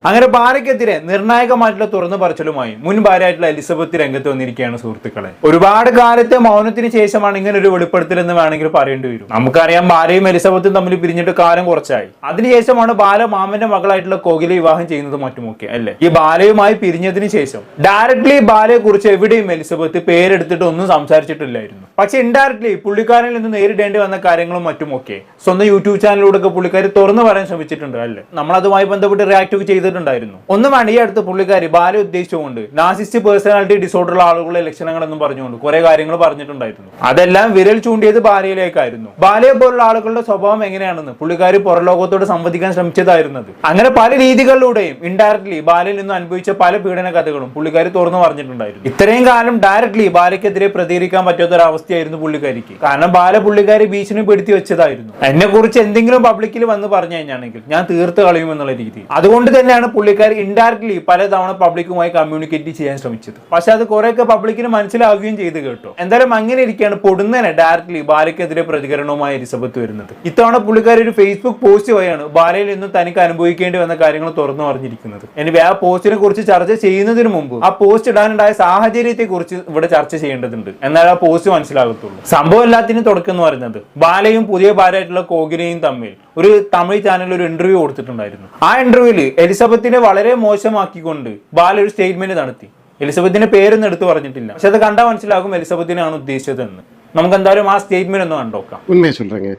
അങ്ങനെ ബാലയ്ക്കെതിരെ നിർണായകമായിട്ടുള്ള തുറന്നു പറച്ചിലുമായി മുൻ ഭാര്യയായിട്ടുള്ള എലിസബത്ത് രംഗത്ത് വന്നിരിക്കുകയാണ് സുഹൃത്തുക്കളെ. ഒരുപാട് കാലത്തെ മൗനത്തിന് ശേഷമാണ് ഇങ്ങനെ ഒരു വെളിപ്പെടുത്തൽ എന്ന് വേണമെങ്കിൽ പറയേണ്ടി വരും. നമുക്കറിയാം ബാലയും എലിസബത്തും തമ്മിൽ പിരിഞ്ഞിട്ട് കാലം കുറച്ചായി. അതിനുശേഷമാണ് ബാല മാമന്റെ മകളായിട്ടുള്ള കോകില വിവാഹം ചെയ്യുന്നത് മറ്റുമൊക്കെ അല്ലെ. ഈ ബാലയുമായി പിരിഞ്ഞതിന് ശേഷം ഡയറക്ട്ലി ബാലയെ കുറിച്ച് എവിടെയും എലിസബത്ത് പേരെടുത്തിട്ട് ഒന്നും സംസാരിച്ചിട്ടില്ലായിരുന്നു. പക്ഷെ ഇൻഡയറക്ട്ലി പുള്ളിക്കാരനിൽ നിന്ന് നേരിടേണ്ടി വന്ന കാര്യങ്ങളും മറ്റുമൊക്കെ സ്വന്തം യൂട്യൂബ് ചാനലിലൂടെ പുള്ളിക്കാരി തുറന്നു പറയാൻ ശ്രമിച്ചിട്ടുണ്ട് അല്ലെ. നമ്മൾ അതുമായി ബന്ധപ്പെട്ട് റിയാക്ട് ചെയ്തിട്ടുണ്ടായിരുന്നു. ഒന്നുമാണ് ഈ അടുത്ത് പുള്ളിക്കാരി ബാല ഉദ്ദേശിച്ചുകൊണ്ട് നാർസിസിസ്റ്റ് പേഴ്സണാലിറ്റി ഡിസോർഡർ ആളുകളുടെ ലക്ഷണങ്ങളെന്നും പറഞ്ഞുകൊണ്ട് കുറെ കാര്യങ്ങൾ പറഞ്ഞിട്ടുണ്ടായിരുന്നു. അതെല്ലാം വിരൽ ചൂണ്ടിയത് ബാലയിലേക്കായിരുന്നു. ബാലയെ പോലുള്ള ആളുകളുടെ സ്വഭാവം എങ്ങനെയാണെന്ന് പുള്ളിക്കാരി പുറലോകത്തോട് സംവദിക്കാൻ ശ്രമിച്ചതായിരുന്നത്. അങ്ങനെ പല രീതികളിലൂടെയും ഇൻഡയറക്ട്ലി ബാലയിൽ നിന്ന് അനുഭവിച്ച പല പീഡന കഥകളും പുള്ളിക്കാരി തുറന്നു പറഞ്ഞിട്ടുണ്ടായിരുന്നു. ഇത്രയും കാലം ഡയറക്ട്ലി ബാലയ്ക്കെതിരെ പ്രതികരിക്കാൻ പറ്റാത്ത ഒരു അവസ്ഥയായിരുന്നു പുള്ളിക്കാരിക്ക്. കാരണം ബാല പുള്ളിക്കാരി ഭീഷണിപ്പെടുത്തി വെച്ചതായിരുന്നു. എന്നെ കുറിച്ച് എന്തെങ്കിലും പബ്ലിക്കിൽ വന്ന് പറഞ്ഞു കഴിഞ്ഞാണെങ്കിൽ ഞാൻ തീർത്ത് കളയുമെന്നുള്ള രീതി. അതുകൊണ്ട് തന്നെയാണ് പുള്ളിക്കാരി ഇൻഡയറക്ട്ലി പലതവണ പബ്ലിക്കുമായി കമ്മ്യൂണിക്കേറ്റ് ചെയ്യാൻ ശ്രമിച്ചത്. പക്ഷെ അത് കുറെയൊക്കെ പബ്ലിക്കിന് മനസ്സിലാവുകയും ചെയ്ത് കേട്ടോ. എന്തായാലും അങ്ങനെ ഇരിക്കുകയാണ് പൊടുന്നനെ ഡയറക്ട്ലി ബാലയ്ക്കെതിരെ പ്രതികരണവുമായി എലിസബത്ത് വരുന്നത്. ഇത്തവണ പുള്ളിക്കാരി ഒരു ഫേസ്ബുക്ക് പോസ്റ്റ് വഴിയാണ് ബാലയിൽ നിന്നും തനിക്ക് അനുഭവിക്കേണ്ടി വന്ന കാര്യങ്ങൾ തുറന്നു പറഞ്ഞിരിക്കുന്നത്. എനിക്ക് ആ പോസ്റ്റിനെ കുറിച്ച് ചർച്ച ചെയ്യുന്നതിന് മുമ്പ് ആ പോസ്റ്റ് ഇടാനുണ്ടായ സാഹചര്യത്തെ കുറിച്ച് ഇവിടെ ചർച്ച ചെയ്യേണ്ടതുണ്ട്. എന്നാൽ ആ പോസ്റ്റ് മനസ്സിലാകത്തുള്ളൂ. സംഭവം എല്ലാത്തിനും തുടക്കം എന്ന് പറയുന്നത് ബാലയും പുതിയ ഭാര്യയായിട്ടുള്ള കോകിലയും തമ്മിൽ ഒരു തമിഴ് ചാനലിൽ ഒരു ഇന്റർവ്യൂ കൊടുത്തിട്ടുണ്ടായിരുന്നു. ആ ഇന്റർവ്യൂവിൽ എലിസബത്തിനെ വളരെ മോശമാക്കിക്കൊണ്ട് ബാല ഒരു സ്റ്റേറ്റ്മെന്റ് നടത്തി. എലിസബത്തിന്റെ പേരൊന്നും എടുത്തു പറഞ്ഞിട്ടില്ല. പക്ഷെ അത് കണ്ടാൽ മനസ്സിലാകും എലിസബത്തിനാണ് ഉദ്ദേശിച്ചതെന്ന്. നമുക്ക് എന്തായാലും ആ സ്റ്റേറ്റ്മെന്റ് ഒന്ന് കണ്ടോക്കാം. உண்மையை சொல்கிறேங்க.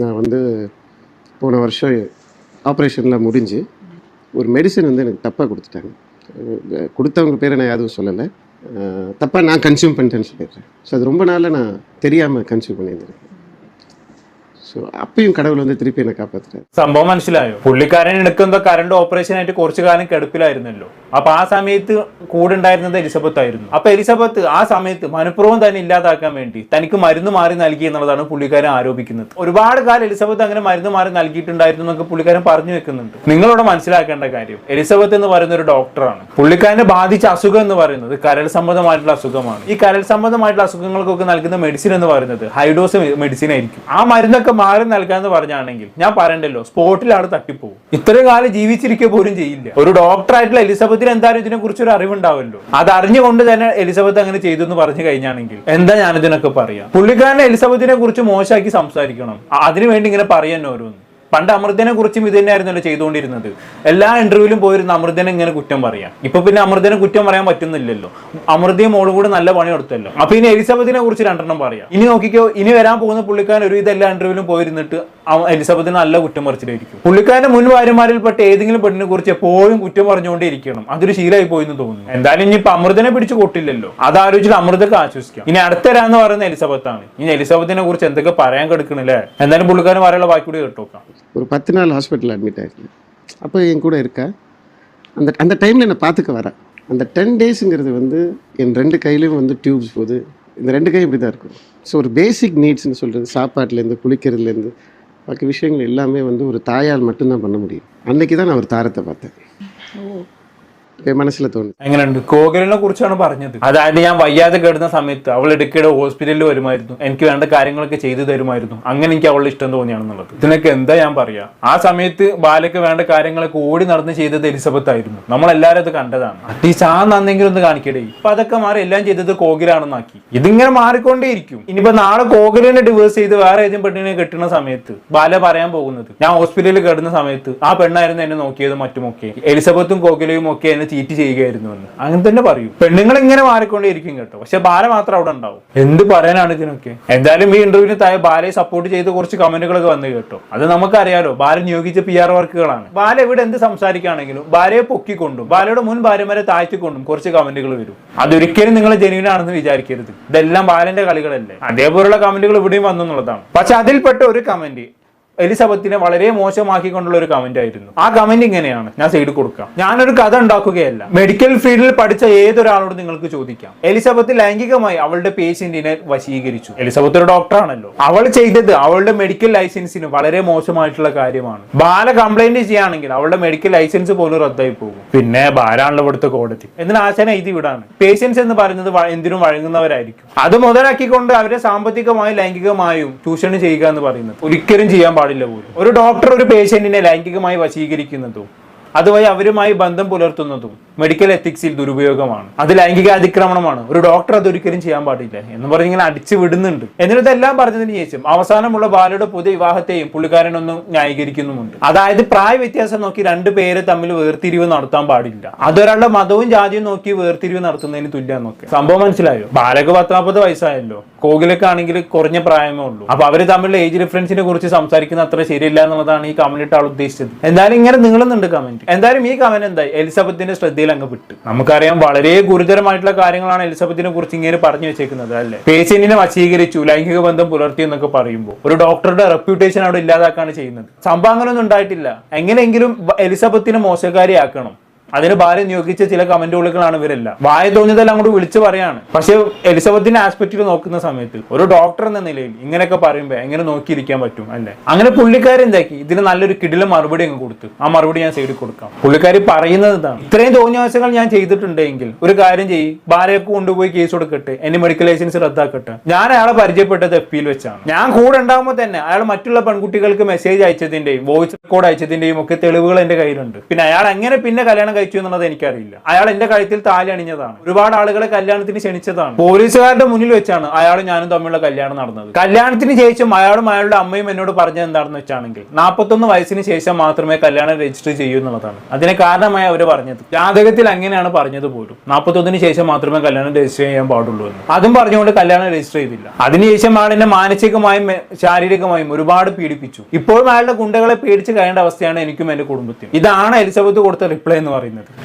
நான் போன வருஷம் ஆப்ரேஷனில் முடிஞ்சு ஒரு மெடிசன் எனக்கு தப்பாக கொடுத்துட்டாங்க. கொடுத்தவங்க பேரை நான் எதுவும் சொல்லலை. தப்பாக நான் கன்சியூம் பண்ணிட்டேன்னு சொல்லிடுறேன். ஸோ அது ரொம்ப நாளில் நான் தெரியாமல் கன்சியூம் பண்ணியிருந்தேன். ஸோ அப்பயும் கடவுள் திருப்பி എന്നെ കാപ്പാത്തുക. സംഭവം മനസ്സിലായോ? പുള്ളിക്കാരൻ എടുക്കുന്ന കറണ്ട് ഓപ്പറേഷൻ ആയിട്ട് കുറച്ചു കാലം കിടപ്പിലായിരുന്നല്ലോ. അപ്പൊ ആ സമയത്ത് കൂടെ ഉണ്ടായിരുന്നത് എലിസബത്ത് ആയിരുന്നു. അപ്പൊ എലിസബത്ത് ആ സമയത്ത് മനഃപൂർവ്വം തന്നെ ഇല്ലാതാക്കാൻ വേണ്ടി തനിക്ക് മരുന്ന് മാറി നൽകി എന്നുള്ളതാണ് പുള്ളിക്കാരൻ ആരോപിക്കുന്നത്. ഒരുപാട് കാലം എലിസബത്ത് അങ്ങനെ മരുന്ന് മാറി നൽകിയിട്ടുണ്ടായിരുന്നു എന്നൊക്കെ പുള്ളിക്കാരൻ പറഞ്ഞു വെക്കുന്നുണ്ട്. നിങ്ങളോട് മനസ്സിലാക്കേണ്ട കാര്യം എലിസബത്ത് എന്ന് പറയുന്ന ഒരു ഡോക്ടറാണ്. പുള്ളിക്കാരനെ ബാധിച്ച അസുഖം എന്ന് പറയുന്നത് കരൾ സംബന്ധമായിട്ടുള്ള അസുഖമാണ്. ഈ കരൾ സംബന്ധമായിട്ടുള്ള അസുഖങ്ങൾക്കൊക്കെ നൽകുന്ന മെഡിസിൻ എന്ന് പറയുന്നത് ഹൈഡോസ് മെഡിസിൻ ആയിരിക്കും. ആ മരുന്നൊക്കെ മാറി നൽകാന്ന് പറഞ്ഞാണെങ്കിൽ ഞാൻ പറയണ്ടല്ലോ, സ്പോട്ടിലാണ് തട്ടിപ്പോകും. ഇത്രയും കാലം ജീവിച്ചിരിക്കുക പോലും ചെയ്യില്ല. ഒരു ഡോക്ടറായിട്ടുള്ള എലിസബത്തിന് എന്തായാലും ഇതിനെ കുറിച്ച് ഒരു അറിവുണ്ടാവല്ലോ. അത് അറിഞ്ഞുകൊണ്ട് തന്നെ എലിസബത്ത് അങ്ങനെ ചെയ്തു എന്ന് പറഞ്ഞു കഴിഞ്ഞാണെങ്കിൽ എന്താ ഞാനിതിനൊക്കെ പറയാം. പുള്ളിക്കാരനെ എലിസബത്തിനെ കുറിച്ച് മോശമാക്കി സംസാരിക്കണം. അതിനുവേണ്ടി ഇങ്ങനെ പറയാൻ ഓരോന്ന്. പണ്ട് അമൃതനെ കുറിച്ചും ഇത് തന്നെയായിരുന്നല്ലോ ചെയ്തുകൊണ്ടിരുന്നത്. എല്ലാ ഇന്റർവ്യൂവിലും പോയിരുന്ന അമൃതനെ ഇങ്ങനെ കുറ്റം പറയാം. ഇപ്പൊ പിന്നെ അമൃതനെ കുറ്റം പറയാൻ പറ്റുന്നില്ലല്ലോ. അമൃതയും മോളും കൂടെ നല്ല പണി കൊടുത്തല്ലോ. അപ്പൊ ഇനി എലിസബത്തിനെ കുറിച്ച് രണ്ടെണ്ണം പറയാം. ഇനി നോക്കിക്കോ, ഇനി വരാൻ പോകുന്ന പുള്ളിക്കാരൻ ഒരുവിധം എല്ലാ ഇന്റർവ്യൂവിലും പോയിരുന്നിട്ട് എലിസബത്തിന് നല്ല കുറ്റം പറിച്ചിട്ടായിരിക്കും. പുള്ളിക്കാരന്റെ മുൻ ഭാര്യമാരിൽപ്പെട്ട ഏതെങ്കിലും പെണ്ണിനെ കുറിച്ച് എപ്പോഴും കുറ്റം പറഞ്ഞുകൊണ്ടേ ഇരിക്കണം. അതൊരു ശീലമായി പോയി എന്ന് തോന്നുന്നു. എന്തായാലും ഇനിയിപ്പൊ അമൃതനെ പിടിച്ച് കൊട്ടില്ലല്ലോ. അതാലോചിച്ചിട്ട് അമൃതക്ക് ആശ്വസിക്കാം. ഇനി അടുത്തരാന്ന് പറയുന്ന എലിസബത്താണ്. ഇനി എലിസബത്തിനെ കുറിച്ച് എന്തൊക്കെ പറയാൻ കിടക്കണില്ലേ. എന്തായാലും പുള്ളിക്കാരൻ പറയാനുള്ള ബാക്കി കൂടി കേട്ടോക്കാം. ஒரு 10 நாள் ஹாஸ்பிட்டலில் அட்மிட் ஆகிருக்கேன். அப்போ என் கூட இருக்கா அந்த டைமில் என்னை பார்த்துக்க வரேன். அந்த 10 டேஸுங்கிறது என் 2 கையிலையும் டியூப்ஸ் போகுது. இந்த 2 கை இப்படி தான் இருக்கும். ஸோ ஒரு பேசிக் நீட்ஸ்ன்னு சொல்கிறது, சாப்பாட்டிலேருந்து குளிக்கிறதுலேருந்து பாக்கி விஷயங்கள் எல்லாமே ஒரு தாயால் மட்டும்தான் பண்ண முடியும். அன்னைக்கு தான் நான் ஒரு தாரத்தை பார்த்தேன். മനസ്സിൽ തോന്നി. എങ്ങനെയുണ്ട്? കോകിലിനെ കുറിച്ചാണ് പറഞ്ഞത്. അതായത് ഞാൻ വയ്യാതെ കിടന്ന സമയത്ത് അവൾ ഇടയ്ക്കിടെ ഹോസ്പിറ്റലിൽ വരുമായിരുന്നു. എനിക്ക് വേണ്ട കാര്യങ്ങളൊക്കെ ചെയ്തു തരുമായിരുന്നു. അങ്ങനെ എനിക്ക് അവളുടെ ഇഷ്ടം തോന്നിയാണെന്നുള്ളത്. ഇതിനൊക്കെ എന്താ ഞാൻ പറയാ. ആ സമയത്ത് ബാലയ്ക്ക് വേണ്ട കാര്യങ്ങളൊക്കെ ഓടി നടന്ന് ചെയ്തത് എലിസബത്ത് ആയിരുന്നു. നമ്മളെല്ലാരും അത് കണ്ടതാണ്. അറ്റ്ലീസ്റ്റ് ആ നന്നെങ്കിലും ഒന്ന് കാണിക്കടേ. ഇപ്പൊ അതൊക്കെ മാറി എല്ലാം ചെയ്തത് കോകിലാണെന്നാക്കി. ഇതിങ്ങനെ മാറിക്കൊണ്ടേയിരിക്കും. ഇനിയിപ്പോ നാളെ കോകിലിനെ ഡിവേഴ്സ് ചെയ്ത് വേറെ ഏതെങ്കിലും പെണ്ണിനെ കെട്ടുന്ന സമയത്ത് ബാല പറയാൻ പോകുന്നത് ഞാൻ ഹോസ്പിറ്റലിൽ കിടന്ന സമയത്ത് ആ പെണ്ണായിരുന്നു എന്നെ നോക്കിയതും മറ്റുമൊക്കെ, എലിസബത്തും കോകിലയും ഒക്കെ എന്നെ ചീറ്റ് ചെയ്യുകയായിരുന്നു എന്ന് അങ്ങനെ തന്നെ പറയും. പെണ്ണുങ്ങൾ ഇങ്ങനെ മാറിക്കൊണ്ടേയിരിക്കും കേട്ടോ. പക്ഷെ ബാല മാത്രം അവിടെ ഉണ്ടാവും. എന്ത് പറയാനാണ് ഇതിനൊക്കെ. എന്തായാലും ഈ ഇന്റർവ്യൂവിന് താഴെ ബാലയെ സപ്പോർട്ട് ചെയ്ത് കുറച്ച് കമന്റുകളൊക്കെ വന്നു കേട്ടോ. അത് നമുക്കറിയാലോ, ബാല നിയോഗിച്ച PR വർക്കുകളാണ്. ബാല ഇവിടെ എന്ത് സംസാരിക്കുകയാണെങ്കിലും ബാലയെ പൊക്കിക്കൊണ്ടും ബാലയുടെ മുൻ ഭാര്യമാരെ താഴ്ത്തിക്കൊണ്ടും കുറച്ച് കമന്റുകൾ വരും. അതൊരിക്കലും നിങ്ങൾ ജെന്യൂൻ ആണെന്ന് വിചാരിക്കരുത്. ഇതെല്ലാം ബാലന്റെ കളികളല്ലേ. അതേപോലുള്ള കമന്റുകൾ ഇവിടെയും വന്നു എന്നുള്ളതാണ്. പക്ഷെ അതിൽപ്പെട്ട ഒരു കമന്റ് എലിസബത്തിനെ വളരെ മോശമാക്കിക്കൊണ്ടുള്ള ഒരു കമന്റ് ആയിരുന്നു. ആ കമന്റ് ഇങ്ങനെയാണ്, ഞാൻ സൈഡ് കൊടുക്കാം. ഞാനൊരു കഥ ഉണ്ടാക്കുകയല്ല. മെഡിക്കൽ ഫീൽഡിൽ പഠിച്ച ഏതൊരാളോട് നിങ്ങൾക്ക് ചോദിക്കാം. എലിസബത്ത് ലൈംഗികമായി അവളുടെ പേഷ്യന്റിനെ വശീകരിച്ചു. എലിസബത്ത് ഒരു ഡോക്ടറാണല്ലോ. അവൾ ചെയ്തത് അവളുടെ മെഡിക്കൽ ലൈസൻസിന് വളരെ മോശമായിട്ടുള്ള കാര്യമാണ്. ബാല കംപ്ലൈന്റ് ചെയ്യുകയാണെങ്കിൽ അവളുടെ മെഡിക്കൽ ലൈസൻസ് പോലും റദ്ദായി പോകും. പിന്നെ ബാലാണല്ലോ ഇവിടുത്തെ കോടതി. എന്നാൽ ആശാന ഇത് ഇവിടാണ്. പേഷ്യൻസ് എന്ന് പറയുന്നത് എന്തിനും വഴങ്ങുന്നവരായിരിക്കും. അത് മുതലാക്കിക്കൊണ്ട് അവരെ സാമ്പത്തികമായും ലൈംഗികമായും ചൂഷണം ചെയ്യുക എന്ന് പറയുന്നത് ഒരിക്കലും ചെയ്യാൻ പാടില്ല പോലും. ഒരു ഡോക്ടർ ഒരു പേഷ്യന്റിനെ ലൈംഗികമായി വശീകരിക്കുന്നതോ അതുവഴി അവരുമായി ബന്ധം പുലർത്തുന്നതും മെഡിക്കൽ എത്തിക്സിൽ ദുരുപയോഗമാണ്. അത് ലൈംഗിക അതിക്രമണമാണ്. ഒരു ഡോക്ടർ അതൊരിക്കലും ചെയ്യാൻ പാടില്ല എന്ന് പറഞ്ഞ് ഇങ്ങനെ അടിച്ചു വിടുന്നുണ്ട്. എന്നിട്ട് ഇതെല്ലാം പറഞ്ഞതിന് ശേഷം അവസാനമുള്ള ബാലയുടെ പുതിയ വിവാഹത്തെയും പുള്ളിക്കാരനൊന്നും ന്യായീകരിക്കുന്നുമുണ്ട്. അതായത് പ്രായ വ്യത്യാസം നോക്കി രണ്ടുപേരെ തമ്മിൽ വേർതിരിവ് നടത്താൻ പാടില്ല, അതൊരാളുടെ മതവും ജാതിയും നോക്കി വേർതിരിവ് നടത്തുന്നതിന് തുല്യാന്നൊക്കെ. സംഭവം മനസ്സിലായോ? ബാലക്ക് 40 വയസ്സായല്ലോ, കോകിലൊക്കെ കുറഞ്ഞ പ്രായമേ ഉള്ളൂ. അപ്പൊ അവര് തമ്മിലുള്ള ഏജ് ഡിഫറൻസിനെ കുറിച്ച് സംസാരിക്കുന്ന അത്ര ശരിയല്ല എന്നുള്ളതാണ് ഈ കമന്റ് ഇട്ട ആൾ ഉദ്ദേശിച്ചത്. എന്തായാലും ഇങ്ങനെ നീളുന്നുണ്ട് കമന്റ്. എന്തായാലും ഈ കമന്റ് എന്തായി എലിസബത്തിന്റെ ശ്രദ്ധയിൽ അങ്ങ് വിട്ട്. നമുക്കറിയാം വളരെ ഗുരുതരമായിട്ടുള്ള കാര്യങ്ങളാണ് എലിസബത്തിനെ കുറിച്ച് ഇങ്ങനെ പറഞ്ഞു വെച്ചേക്കുന്നത് അല്ലെ. പേഷ്യന്റിനെ വശീകരിച്ചു, ലൈംഗിക ബന്ധം പുലർത്തി എന്നൊക്കെ പറയുമ്പോൾ ഒരു ഡോക്ടറുടെ റെപ്യൂട്ടേഷൻ അവിടെ ഇല്ലാതാക്കാണ് ചെയ്യുന്നത്. സംഭവം അങ്ങനൊന്നും ഉണ്ടായിട്ടില്ല. എങ്ങനെയെങ്കിലും എലിസബത്തിനെ മോശക്കാരിയാക്കണം, അതിന് ഭാര്യ നിയോഗിച്ച ചില കമന്റുകളാണ് ഇവരെല്ലാം. വായ തോന്നിയതെല്ലാം അങ്ങോട്ട് വിളിച്ചു പറയാണ്. പക്ഷെ എലിസബത്തിന്റെ ആസ്പെക്റ്റിൽ നോക്കുന്ന സമയത്ത് ഒരു ഡോക്ടർ എന്ന നിലയിൽ ഇങ്ങനെയൊക്കെ പറയുമ്പോൾ എങ്ങനെ നോക്കിയിരിക്കാൻ പറ്റും അല്ലെ. അങ്ങനെ പുള്ളിക്കാരി എന്താക്കി ഇതിന് നല്ലൊരു കിടിലം മറുപടി അങ്ങ് കൊടുത്തു. ആ മറുപടി ഞാൻ സൈഡിൽ കൊടുക്കാം. പുള്ളിക്കാരി പറയുന്നത് ഇതാണ്: ഇത്രയും തോന്നിയാസങ്ങൾ ഞാൻ ചെയ്തിട്ടുണ്ടെങ്കിൽ ഒരു കാര്യം ചെയ്യും, ഭാര്യയൊക്കെ കൊണ്ടുപോയി കേസ് കൊടുക്കട്ടെ, എന്റെ മെഡിക്കൽ ലൈസൻസ് റദ്ദാക്കട്ടെ. ഞാൻ അയാളെ പരിചയപ്പെട്ടത് FP-യിൽ വെച്ചാണ്. ഞാൻ കൂടെ ഉണ്ടാകുമ്പോൾ തന്നെ അയാൾ മറ്റുള്ള പെൺകുട്ടികൾക്ക് മെസ്സേജ് അയച്ചതിന്റെയും വോയിസ് റെക്കോർഡ് അയച്ചതിന്റെയും ഒക്കെ തെളിവുകൾ എന്റെ കയ്യിലുണ്ട്. പിന്നെ അയാൾ എങ്ങനെ പിന്നെ കല്യാണം കഴിച്ചു എന്നുള്ളത് എനിക്കറിയില്ല. അയാൾ എന്റെ കഴുത്തിൽ താലി അണിഞ്ഞതാണ്, ഒരുപാട് ആളുകളെ കല്യാണത്തിന് ക്ഷണിച്ചതാണ്. പോലീസുകാരുടെ മുന്നിൽ വെച്ചാണ് അയാളും ഞാനും തമ്മിലുള്ള കല്യാണം നടന്നത്. കല്യാണത്തിന് ശേഷം അയാളും അയാളുടെ അമ്മയും എന്നോട് പറഞ്ഞത് എന്താണെന്ന് വെച്ചാണെങ്കിൽ 41 വയസ്സിന് ശേഷം മാത്രമേ കല്യാണം രജിസ്റ്റർ ചെയ്യൂ എന്നുള്ളതാണ്. അതിന് കാരണമായി അവർ പറഞ്ഞത് ജാതകത്തിൽ അങ്ങനെയാണ് പറഞ്ഞത് പോലും, 41 ശേഷം മാത്രമേ കല്യാണം രജിസ്റ്റർ ചെയ്യാൻ പാടുള്ളൂ എന്ന്. അതും പറഞ്ഞുകൊണ്ട് കല്യാണം രജിസ്റ്റർ ചെയ്തില്ല. അതിനുശേഷം അയാൾ എന്നെ മാനസികമായും ശാരീരികമായും ഒരുപാട് പീഡിപ്പിച്ചു. ഇപ്പോഴും അയാളുടെ ഗുണ്ടകളെ പേടിച്ച് കഴിയേണ്ട അവസ്ഥയാണ് എനിക്കും എന്റെ കുടുംബത്തിനും. ഇതാണ് എലിസബത്ത് കൊടുത്ത റിപ്ലൈ എന്ന് പറയുന്നത്.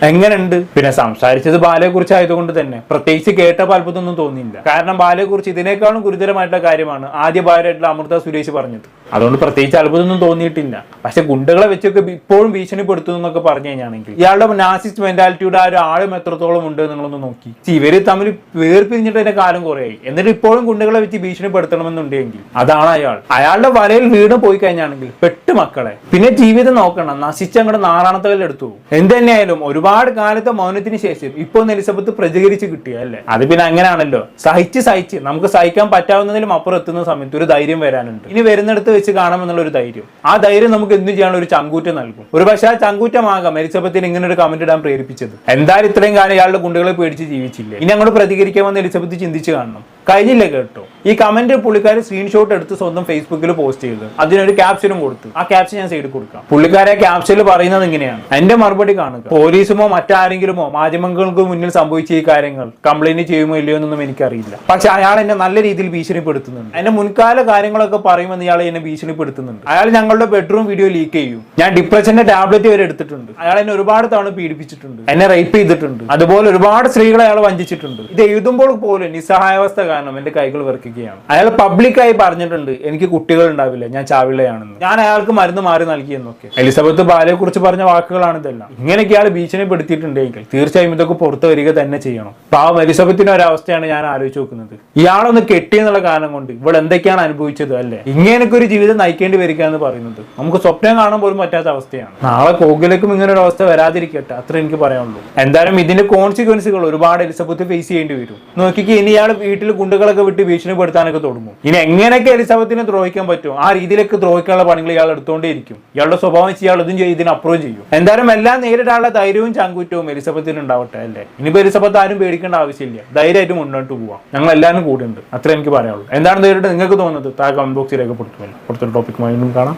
എങ്ങനെയുണ്ട്? പിന്നെ സംസാരിച്ചത് ബാലയെ കുറിച്ച് ആയതുകൊണ്ട് തന്നെ പ്രത്യേകിച്ച് കേട്ടപ്പോൾ അത്ഭുതമൊന്നും തോന്നിയില്ല. കാരണം ബാലയെ കുറിച്ച് ഇതിനേക്കാളും ഗുരുതരമായിട്ടുള്ള കാര്യമാണ് ആദ്യ ഭാര്യയായിട്ടുള്ള അമൃത സുരേഷ് പറഞ്ഞത്. അതുകൊണ്ട് പ്രത്യേകിച്ച് അത്ഭുതമൊന്നും തോന്നിയിട്ടില്ല. പക്ഷെ ഗുണ്ടകളെ വെച്ചൊക്കെ ഇപ്പോഴും ഭീഷണിപ്പെടുത്തുന്നു എന്നൊക്കെ പറഞ്ഞു കഴിഞ്ഞാണെങ്കിൽ ഇയാളുടെ നാസിസ്റ്റ് മെന്റാലിറ്റിയുടെ ആ ഒരു ആഴം എത്രത്തോളം ഉണ്ട് നിങ്ങളൊന്ന് നോക്കി. ഇവര് തമ്മിൽ വേർപിരിഞ്ഞിട്ട് തന്നെ കാലം കുറയായി, എന്നിട്ട് ഇപ്പോഴും ഗുണ്ടകളെ വെച്ച് ഭീഷണിപ്പെടുത്തണമെന്നുണ്ടെങ്കിൽ അതാണ് അയാളുടെ വലയിൽ വീട് പോയി കഴിഞ്ഞാണെങ്കിൽ പെട്ട് മക്കളെ പിന്നെ ജീവിതം നോക്കണം, നശിച്ച് അങ്ങോട്ട് നാറാണത്തകൽ എടുത്തു. എന്ത് തന്നെയായാലും ഒരുപാട് കാലത്തെ മൗനത്തിന് ശേഷം ഇപ്പൊ എലിസബത്ത് പ്രചരിച്ച് കിട്ടിയ അല്ലേ. അത് പിന്നെ അങ്ങനെയാണല്ലോ, സഹിച്ച് നമുക്ക് സഹിക്കാൻ പറ്റാവുന്നതിലും അപ്പുറം എത്തുന്ന സമയത്ത് ഒരു ധൈര്യം വരാനുണ്ട്. ഇനി വരുന്നിടത്ത് വെച്ച് കാണാമെന്നുള്ള ഒരു ധൈര്യം, ആ ധൈര്യം നമുക്ക് എന്തും ചെയ്യാനുള്ള ഒരു ചങ്കൂറ്റം നൽകും. ഒരു പക്ഷേ ആ ചങ്കൂറ്റമാകാം എലിസബത്തിന് ഇങ്ങനെ ഒരു കമന്റ് ഇടാൻ പ്രേരിപ്പിച്ചത്. എന്തായാലും ഇത്രയും കാലം ഇയാളുടെ ഗുണ്ടകളെ പേടിച്ച് ജീവിച്ചില്ലേ, ഇനി അങ്ങോട്ട് പ്രതികരിക്കാമെന്ന് എലിസബത്ത് ചിന്തിച്ച് കാണണം. കഴിഞ്ഞില്ല കേട്ടോ. ഈ കമന്റ് പുള്ളിക്കാരി സ്ക്രീൻഷോട്ട് എടുത്ത് സ്വന്തം ഫേസ്ബുക്കിൽ പോസ്റ്റ് ചെയ്ത് അതിനൊരു ക്യാപ്ഷനും കൊടുത്തു. ആ ക്യാപ്ഷൻ ഞാൻ സൈഡിൽ കൊടുക്കാം. പുള്ളിക്കാരെ ക്യാപ്ഷനിൽ പറയുന്നത് ഇങ്ങനെയാണ്: എന്റെ മറുപടി കാണുക, പോലീസുമോ മറ്റാരെങ്കിലുമോ മാധ്യമങ്ങൾക്ക് മുന്നിൽ സംഭവിച്ച ഈ കാര്യങ്ങൾ കംപ്ലൈന്റ് ചെയ്യുമോ ഇല്ലയോ എന്നൊന്നും എനിക്കറിയില്ല. പക്ഷെ അയാൾ എന്നെ നല്ല രീതിയിൽ ഭീഷണിപ്പെടുത്തുന്നുണ്ട്. എന്റെ മുൻകാല കാര്യങ്ങളൊക്കെ പറയുമെന്ന് ഇയാൾ എന്നെ ഭീഷണിപ്പെടുത്തുന്നുണ്ട്. അയാൾ ഞങ്ങളുടെ ബെഡ്റൂം വീഡിയോ ലീക്ക് ചെയ്യും. ഞാൻ ഡിപ്രഷന്റെ ടാബ്ലറ്റ് വരെ എടുത്തിട്ടുണ്ട്. അയാൾ എന്നെ ഒരുപാട് തവണ പീഡിപ്പിച്ചിട്ടുണ്ട്, എന്നെ റേപ്പ് ചെയ്തിട്ടുണ്ട്. അതുപോലെ ഒരുപാട് സ്ത്രീകളെ അയാൾ വഞ്ചിച്ചിട്ടുണ്ട്. ഇത് എഴുതുമ്പോൾ പോലും നിസ്സഹായാവസ്ഥ കാരണം എന്റെ കൈകൾ വിറക്കുകയാണ്. അയാൾ പബ്ലിക്കായി പറഞ്ഞിട്ടുണ്ട് എനിക്ക് കുട്ടികൾ ഉണ്ടാവില്ല, ഞാൻ ചാവിള്ളയാണെന്ന്. ഞാൻ അയാൾക്ക് മരുന്ന് മാറി നൽകിയെന്നൊക്കെ. എലിസബത്ത് ബാലയെ കുറിച്ച് പറഞ്ഞ വാക്കുകളാണ് ഇതെല്ലാം. ഇങ്ങനെയൊക്കെ അയാൾ ഭീഷണിപ്പെടുത്തിയിട്ടുണ്ടെങ്കിൽ തീർച്ചയായും ഇതൊക്കെ പുറത്തു വരിക തന്നെ ചെയ്യണം. പാവം എലിസബത്തിന്റെ ഒരവസ്ഥയാണ് ഞാൻ ആലോചിച്ച് നോക്കുന്നത്. ഇയാളൊന്ന് കെട്ടിയെന്നുള്ള കാരണം കൊണ്ട് ഇവിടെ എന്തൊക്കെയാണ് അനുഭവിച്ചത് അല്ലെ. ഇങ്ങനെയൊക്കെ ഒരു ജീവിതം നയിക്കേണ്ടി വരിക എന്ന് പറയുന്നത് നമുക്ക് സ്വപ്നം കാണാൻ പോലും പറ്റാത്ത അവസ്ഥയാണ്. നാളെ കോകിലേക്കും ഇങ്ങനെ ഒരു അവസ്ഥ വരാതിരിക്കട്ടെ, അത്ര എനിക്ക് പറയാനുള്ളൂ. എന്തായാലും ഇതിന്റെ കോൺസിക്വൻസുകൾ ഒരുപാട് എലിസബത്ത് ഫേസ് ചെയ്യേണ്ടി വരും. നോക്കിക്ക് ഇനി ഇയാൾ വീട്ടിൽ ഗുണ്ടകളൊക്കെ വിട്ട് ഭീഷണിപ്പെടുത്താനൊക്കെ തുടങ്ങും. ഇനി എങ്ങനെയൊക്കെ എലിസബത്തിനെ ദ്രോഹിക്കാൻ പറ്റും ആ രീതിയിലേക്ക് ദ്രോഹിക്കാനുള്ള പണികൾ ഇയാൾ എടുത്തുകൊണ്ടേയിരിക്കും. ഇയാളുടെ സ്വഭാവം വെച്ച് ഇയാൾ ഇതും ചെയ്യും, ഇതിനപ്പുറം ചെയ്യും. എന്തായാലും എല്ലാം നേരിടാനുള്ള ധൈര്യവും ചങ്കുറ്റവും എലിസബത്തിന് ഉണ്ടാവട്ടെ അല്ലേ. ഇനിയിപ്പോ എലിസബത്ത് ആരും പേടിക്കേണ്ട ആവശ്യമില്ല, ധൈര്യമായിട്ട് മുന്നോട്ട് പോവാം. ഞങ്ങൾ എല്ലാവരും കൂടെ ഉണ്ട്, അത്ര എനിക്ക് പറയാനുള്ളൂ. എന്താണ് നേരിട്ട് നിങ്ങൾക്ക് തോന്നുന്നത് താഴെ കമന്റ് ബോക്സിൽ രേഖപ്പെടുത്തുമല്ലോ. അടുത്തൊരു ടോപ്പിക്കുമായി കാണാം.